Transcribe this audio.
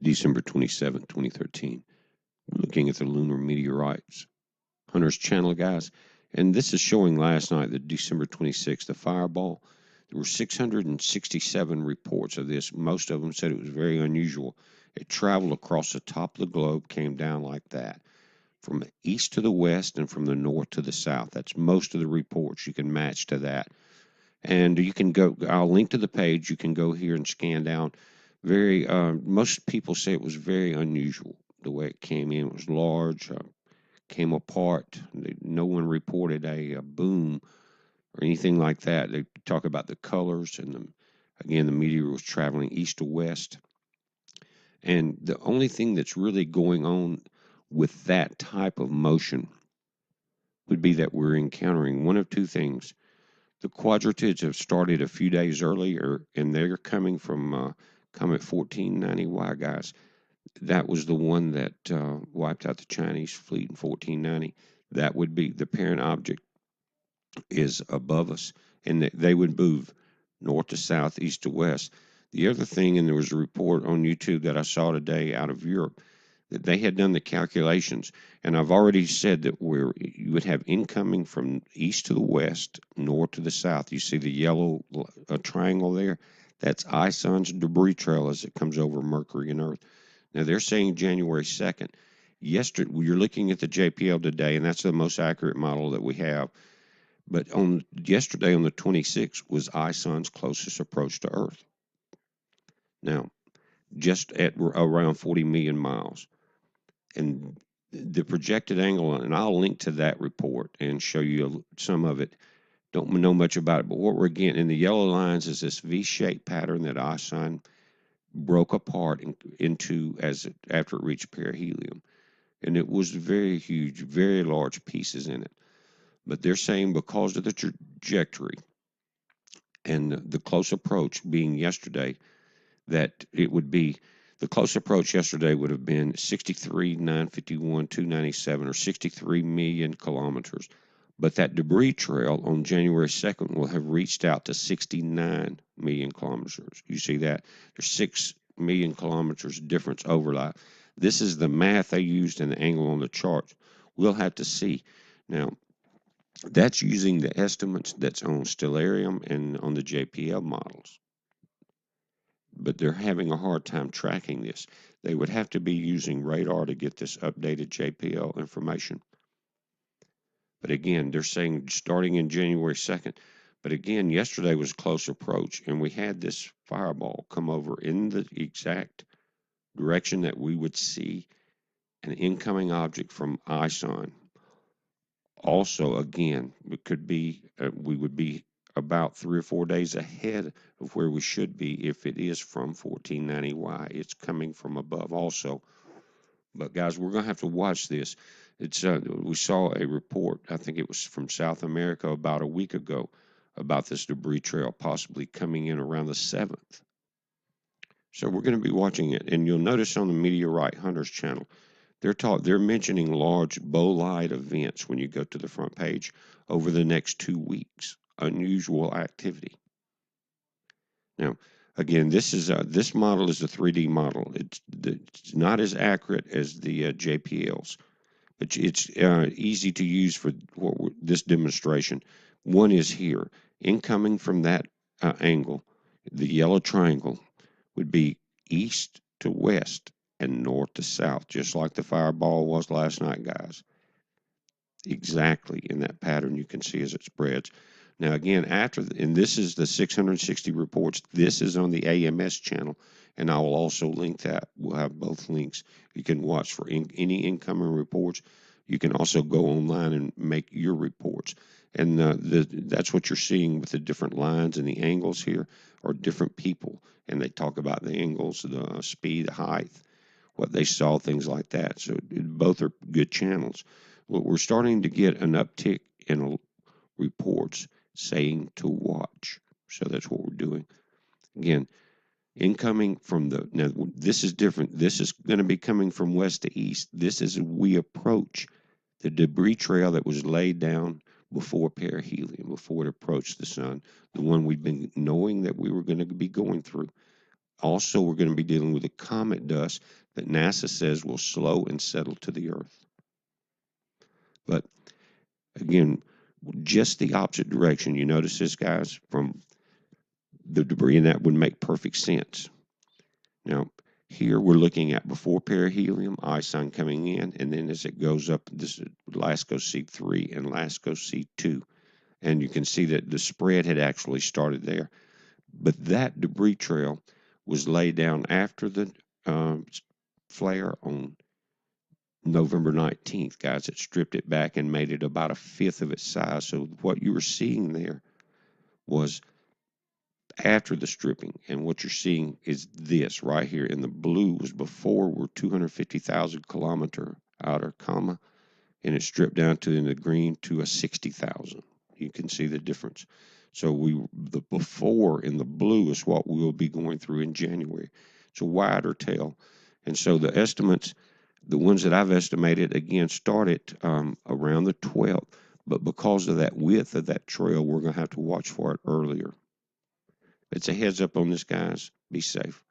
December 27, 2013. We're looking at the lunar meteorites. Hunter's channel, guys. And this is showing last night, the December 26th, the fireball. There were 667 reports of this. Most of them said it was very unusual. It traveled across the top of the globe, came down like that, from the east to the west and from the north to the south. That's most of the reports. You can match to that. And you can go, I'll link to the page. You can go here and scan down. Most people say it was very unusual the way it came in. It was large, came apart. No one reported a boom or anything like that. They talk about the colors and again, the meteor was traveling east to west. And the only thing that's really going on with that type of motion would be that we're encountering one of two things. The quadratids have started a few days earlier, and they're coming from Comet 1490Y, guys. That was the one that wiped out the Chinese fleet in 1490. That would be the parent object is above us, and they would move north to south, east to west. The other thing, and there was a report on YouTube that I saw today out of Europe, that they had done the calculations, and I've already said that you would have incoming from east to the west, north to the south. You see the yellow triangle there? That's ISON's debris trail as it comes over Mercury and Earth. Now they're saying January 2nd. Yesterday, you're looking at the JPL today, and that's the most accurate model that we have. But on yesterday, on the 26th, was ISON's closest approach to Earth. Now, just at around 40 million miles. And the projected angle, and I'll link to that report and show you some of it. Don't know much about it, but what we're getting in the yellow lines is this V-shaped pattern that ISON broke apart into after it reached perihelion. And it was very huge, very large pieces in it. But they're saying because of the trajectory and the close approach being yesterday, that it would be the close approach yesterday would have been 63,951,297 or 63 million kilometers. But that debris trail on January 2nd will have reached out to 69 million kilometers. You see that? There's 6 million kilometers difference overlap. This is the math they used in the angle on the chart. We'll have to see. Now, that's using the estimates that's on Stellarium and on the JPL models. But they're having a hard time tracking this. They would have to be using radar to get this updated JPL information. But again, they're saying starting in January 2nd. But again, yesterday was close approach, and we had this fireball come over in the exact direction that we would see an incoming object from ISON. Also, again, it could be we would be about 3 or 4 days ahead of where we should be if it is from 1490Y. It's coming from above also. But guys, we're going to have to watch this. It's we saw a report, I think it was from South America about a week ago, about this debris trail possibly coming in around the 7th. So we're going to be watching it. And you'll notice on the Meteorite Hunters channel, they're mentioning large bolide events when you go to the front page over the next 2 weeks. Unusual activity. Now, again, this model is a 3D model. It's not as accurate as the JPLs, but it's easy to use for this demonstration. One is here, incoming from that angle, the yellow triangle would be east to west and north to south, just like the fireball was last night, guys. Exactly in that pattern you can see as it spreads. Now, again, and this is the 660 reports. This is on the AMS channel, and I will also link that. We'll have both links. You can watch for any incoming reports. You can also go online and make your reports. And that's what you're seeing with the different lines and the angles here are different people. And they talk about the angles, the speed, the height, what they saw, things like that. So both are good channels. Well, we're starting to get an uptick in reports saying to watch. So that's what we're doing. Again, incoming from now this is different. This is going to be coming from west to east. This is we approach the debris trail that was laid down before perihelion, before it approached the sun, the one we've been knowing that we were going to be going through. Also, we're going to be dealing with the comet dust that NASA says will slow and settle to the Earth. But again, just the opposite direction. You notice this, guys, from the debris, and that would make perfect sense. Now, here we're looking at before perihelion, ISON coming in, and then as it goes up, this is LASCO C3 and LASCO C2. And you can see that the spread had actually started there. But that debris trail was laid down after the flare on November 19th, guys. It stripped it back and made it about a fifth of its size. So what you were seeing there was after the stripping, and what you're seeing is this right here. In the blue was before we're 250,000 kilometer outer comma, and it stripped down to in the green to a 60,000. You can see the difference. So the before in the blue is what we will be going through in January. It's a wider tail, and so the estimates, the ones that I've estimated, again started around the 12th, but because of that width of that trail, we're going to have to watch for it earlier. It's a heads up on this, guys. Be safe.